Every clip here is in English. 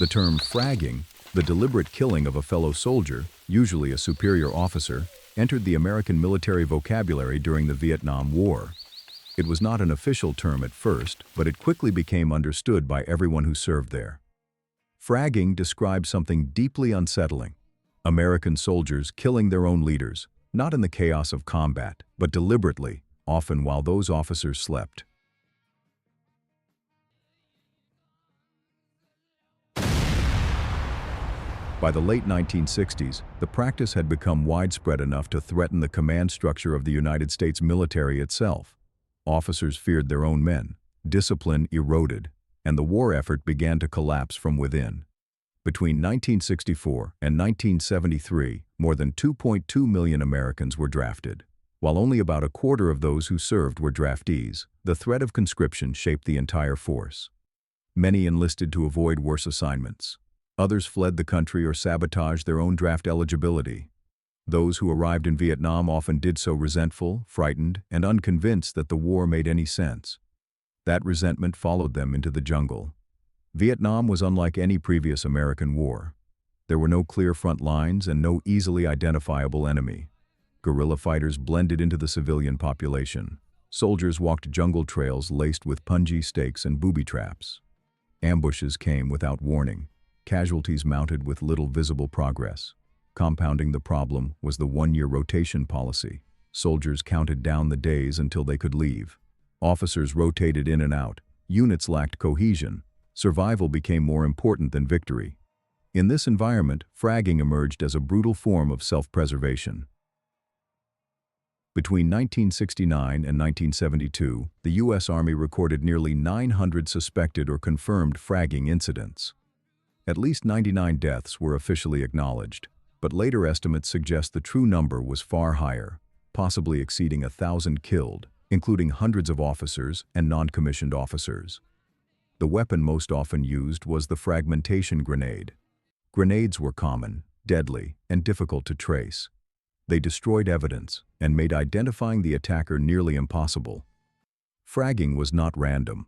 The term fragging, the deliberate killing of a fellow soldier, usually a superior officer, entered the American military vocabulary during the Vietnam War. It was not an official term at first, but it quickly became understood by everyone who served there. Fragging describes something deeply unsettling. American soldiers killing their own leaders, not in the chaos of combat, but deliberately, often while those officers slept. By the late 1960s, the practice had become widespread enough to threaten the command structure of the United States military itself. Officers feared their own men, discipline eroded, and the war effort began to collapse from within. Between 1964 and 1973, more than 2.2 million Americans were drafted. While only about a quarter of those who served were draftees, the threat of conscription shaped the entire force. Many enlisted to avoid worse assignments. Others fled the country or sabotaged their own draft eligibility. Those who arrived in Vietnam often did so resentful, frightened, and unconvinced that the war made any sense. That resentment followed them into the jungle. Vietnam was unlike any previous American war. There were no clear front lines and no easily identifiable enemy. Guerrilla fighters blended into the civilian population. Soldiers walked jungle trails laced with punji stakes and booby traps. Ambushes came without warning. Casualties mounted with little visible progress. Compounding the problem was the one-year rotation policy. Soldiers counted down the days until they could leave. Officers rotated in and out. Units lacked cohesion. Survival became more important than victory. In this environment, fragging emerged as a brutal form of self-preservation. Between 1969 and 1972, the U.S. Army recorded nearly 900 suspected or confirmed fragging incidents. At least 99 deaths were officially acknowledged, but later estimates suggest the true number was far higher, possibly exceeding 1,000 killed, including hundreds of officers and non-commissioned officers. The weapon most often used was the fragmentation grenade. Grenades were common, deadly, and difficult to trace. They destroyed evidence and made identifying the attacker nearly impossible. Fragging was not random.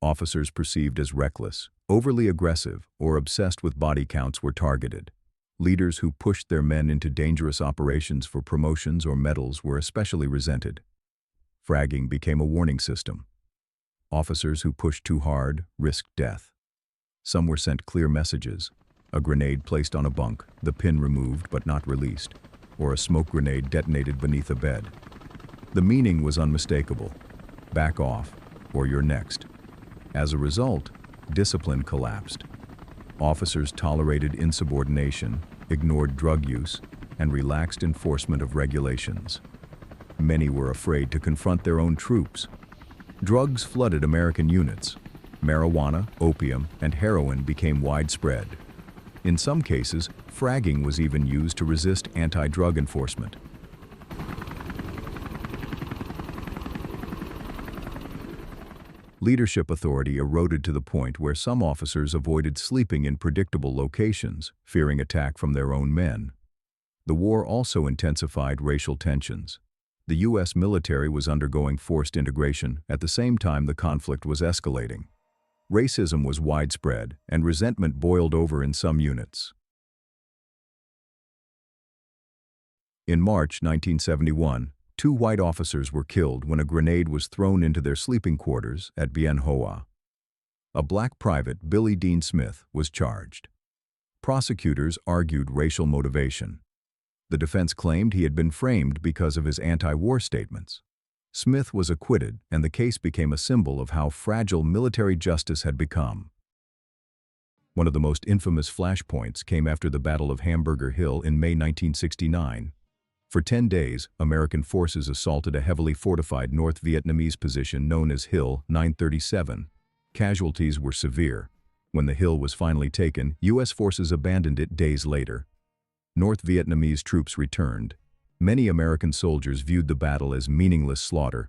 Officers perceived as reckless, overly aggressive, or obsessed with body counts were targeted. Leaders who pushed their men into dangerous operations for promotions or medals were especially resented. Fragging became a warning system. Officers who pushed too hard risked death. Some were sent clear messages: a grenade placed on a bunk, the pin removed but not released, or a smoke grenade detonated beneath a bed. The meaning was unmistakable: back off, or you're next. As a result, discipline collapsed. Officers tolerated insubordination, ignored drug use, and relaxed enforcement of regulations. Many were afraid to confront their own troops. Drugs flooded American units. Marijuana, opium, and heroin became widespread. In some cases, fragging was even used to resist anti-drug enforcement. Leadership authority eroded to the point where some officers avoided sleeping in predictable locations, fearing attack from their own men. The war also intensified racial tensions. The U.S. military was undergoing forced integration at the same time the conflict was escalating. Racism was widespread, and resentment boiled over in some units. In March 1971, 2 white officers were killed when a grenade was thrown into their sleeping quarters at Bien Hoa. A black private, Billy Dean Smith, was charged. Prosecutors argued racial motivation. The defense claimed he had been framed because of his anti-war statements. Smith was acquitted, and the case became a symbol of how fragile military justice had become. One of the most infamous flashpoints came after the Battle of Hamburger Hill in May 1969. For 10 days, American forces assaulted a heavily fortified North Vietnamese position known as Hill 937. Casualties were severe. When the hill was finally taken, U.S. forces abandoned it days later. North Vietnamese troops returned. Many American soldiers viewed the battle as meaningless slaughter.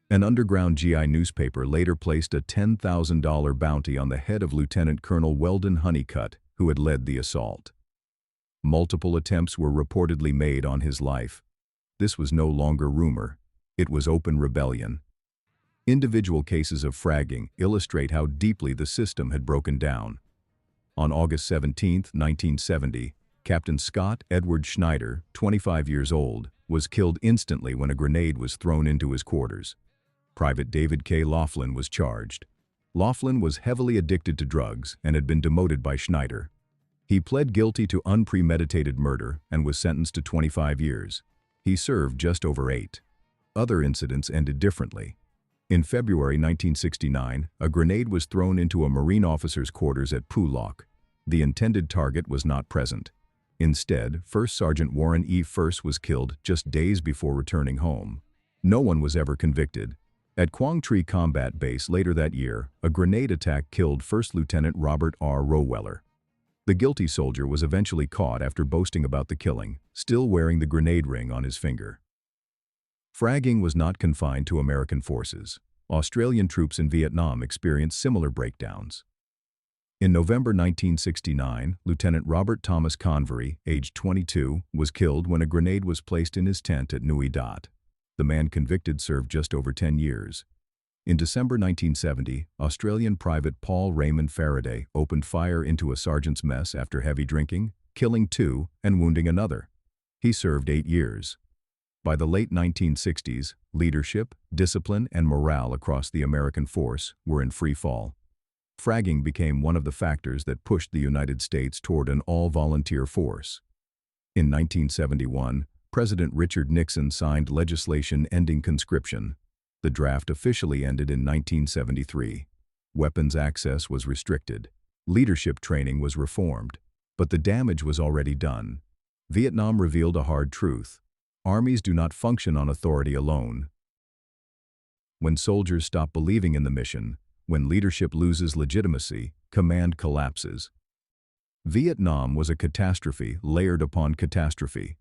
An underground GI newspaper later placed a $10,000 bounty on the head of Lieutenant Colonel Weldon Honeycutt, who had led the assault. Multiple attempts were reportedly made on his life. This was no longer rumor. It was open rebellion. Individual cases of fragging illustrate how deeply the system had broken down. On August 17, 1970, Captain Scott Edward Schneider, 25 years old, was killed instantly when a grenade was thrown into his quarters. Private David K. Laughlin was charged. Laughlin was heavily addicted to drugs and had been demoted by Schneider. He pled guilty to unpremeditated murder and was sentenced to 25 years. He served just over 8. Other incidents ended differently. In February 1969, a grenade was thrown into a Marine officer's quarters at Pulauk. The intended target was not present. Instead, First Sergeant Warren E. First was killed just days before returning home. No one was ever convicted. At Quang Tri Combat Base later that year, a grenade attack killed First Lieutenant Robert R. Roweller. The guilty soldier was eventually caught after boasting about the killing, still wearing the grenade ring on his finger. Fragging was not confined to American forces. Australian troops in Vietnam experienced similar breakdowns. In November 1969, Lieutenant Robert Thomas Convery, aged 22, was killed when a grenade was placed in his tent at Nui Dat. The man convicted served just over 10 years. In December 1970, Australian Private Paul Raymond Faraday opened fire into a sergeant's mess after heavy drinking, killing 2 and wounding another. He served 8 years. By the late 1960s, leadership, discipline, and morale across the American force were in free fall. Fragging became one of the factors that pushed the United States toward an all-volunteer force. In 1971, President Richard Nixon signed legislation ending conscription. The draft officially ended in 1973. Weapons access was restricted. Leadership training was reformed. But the damage was already done. Vietnam revealed a hard truth. Armies do not function on authority alone. When soldiers stop believing in the mission, when leadership loses legitimacy, command collapses. Vietnam was a catastrophe layered upon catastrophe.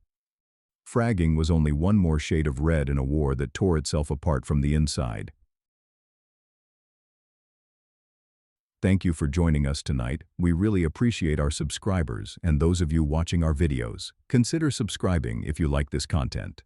Fragging was only one more shade of red in a war that tore itself apart from the inside. Thank you for joining us tonight. We really appreciate our subscribers and those of you watching our videos. Consider subscribing if you like this content.